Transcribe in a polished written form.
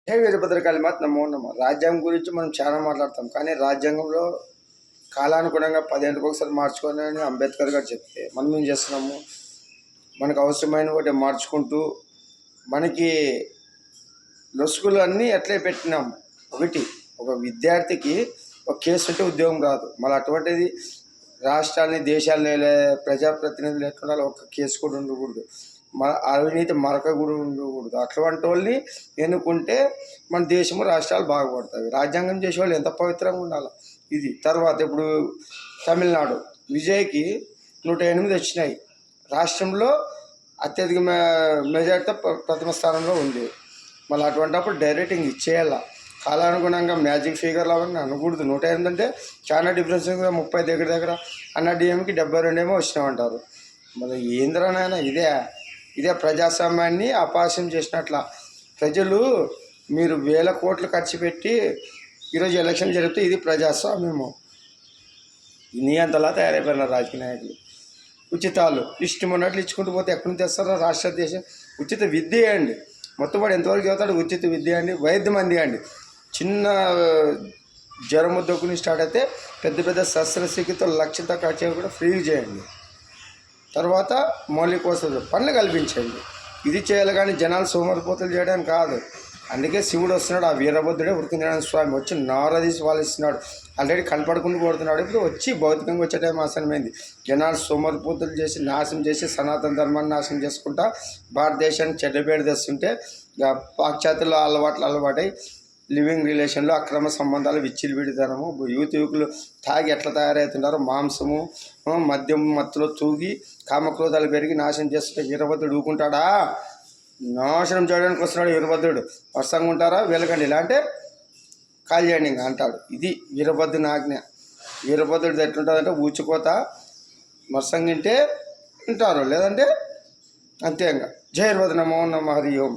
హే వీరభద్రకాళి మాత నమో నమో. రాజ్యాంగం గురించి మనం చాలా మాట్లాడతాం, కానీ రాజ్యాంగంలో కాలానుగుణంగా 10 ఏళ్ళకి ఒకసారి మార్చుకొని అని అంబేద్కర్ గారు చెప్తే మనం ఏం చేస్తున్నాము? మనకు అవసరమైన వాటి మార్చుకుంటూ మనకి లొసుగులు అన్నీ ఎట్లే పెట్టినాము. ఒక విద్యార్థికి ఒక కేసు ఉంటే ఉద్యోగం రాదు. మళ్ళీ అటువంటిది రాష్ట్రాన్ని దేశాలని ప్రజాప్రతినిధులు ఎట్లా ఒక కేసు కూడా ఉండకూడదు, అవినీతి మరక కూడా ఉండకూడదు. అటువంటి వాళ్ళని ఎన్నుకుంటే మన దేశము రాష్ట్రాలు బాగుపడతాయి. రాజ్యాంగం చేసే వాళ్ళు ఎంత పవిత్రంగా ఉండాలి. ఇది తర్వాత ఇప్పుడు తమిళనాడు విజయ్కి 108 వచ్చినాయి. రాష్ట్రంలో అత్యధిక మెజార్టీతో ప్రథమ స్థానంలో ఉంది. మళ్ళీ అటువంటిప్పుడు డైరెక్టింగ్ ఇచ్చేయాల. కాలానుగుణంగా మ్యాజిక్ ఫిగర్లు అవన్నీ అనకూడదు. 108 అంటే చాలా డిఫరెన్స్. 30 దగ్గర అన్న డిఎంకి 72 వచ్చినామంటారు. మళ్ళీ ఏంద్రనైనా ఇదే ప్రజాస్వామ్యాన్ని అపహాస్యం చేసినట్ల. ప్రజలు మీరు వేల కోట్లు ఖర్చు పెట్టి ఈరోజు ఎలక్షన్ జరిగితే ఇది ప్రజాస్వామ్యము. నీ అంతలా తయారైపోయినారు రాజకీయ నాయకులు. ఉచితాలు ఇష్టం ఉన్నట్లు ఇచ్చుకుంటూ పోతే ఎక్కడి నుంచి తెస్తారో? రాష్ట్ర దేశం ఉచిత విద్య అండి. మొత్తం వాడు ఎంతవరకు చదువుతాడు? ఉచిత విద్య అండి, వైద్యం అండి. చిన్న జ్వరం దొక్కుని స్టార్ట్ అయితే పెద్ద శస్త్రచికిత్సలు లక్షలతో ఖర్చు కూడా ఫ్రీగా చేయండి. తర్వాత మౌలిక వసతులు పనులు కల్పించండి. ఇది చేయాలి, కానీ జనాలు సోమరిపోతులు చేయడానికి కాదు. అందుకే శివుడు వస్తున్నాడు. ఆ వీరభద్రుడే ఉరికింద్రాయణ స్వామి వచ్చి నారదీసి వాళ్ళిస్తున్నాడు. ఆల్రెడీ కనపడకుండా కొడుతున్నాడు. ఇప్పుడు వచ్చి భౌతికంగా వచ్చే టైం ఆసనమైంది. జనాలు సోమరిపోతులు చేసి నాశనం చేసి సనాతన ధర్మాన్ని నాశనం చేసుకుంటా భారతదేశాన్ని చెడ్డపేట తెస్తుంటే పాశ్చాత్యుల అలవాటై లివింగ్ రిలేషన్లో అక్రమ సంబంధాలు, విచ్చలవిడితనము, యువకులు తాగి ఎట్లా తయారవుతున్నారో, మాంసము మద్యం మత్తులో తూగి కామక్రోధాలు పెరిగి నాశనం చేస్తుంటే వీరభద్రుడు ఊకుంటాడా? నాశనం చేయడానికి వస్తున్నాడు వీరభద్రుడు. వర్షంగా ఉంటారా? వెళ్ళకండి, ఇలా అంటే కాల్ చేయండి ఇంకా అంటాడు. ఇది వీరభద్రుని ఆజ్ఞ. వీరభద్రుడు ఎట్లుంటుందంటే ఊచిపోతా వర్షంగా తింటే వింటారు, లేదంటే అంతే. ఇంకా జై వీరభద్ర నమో నమః హరి ఓం.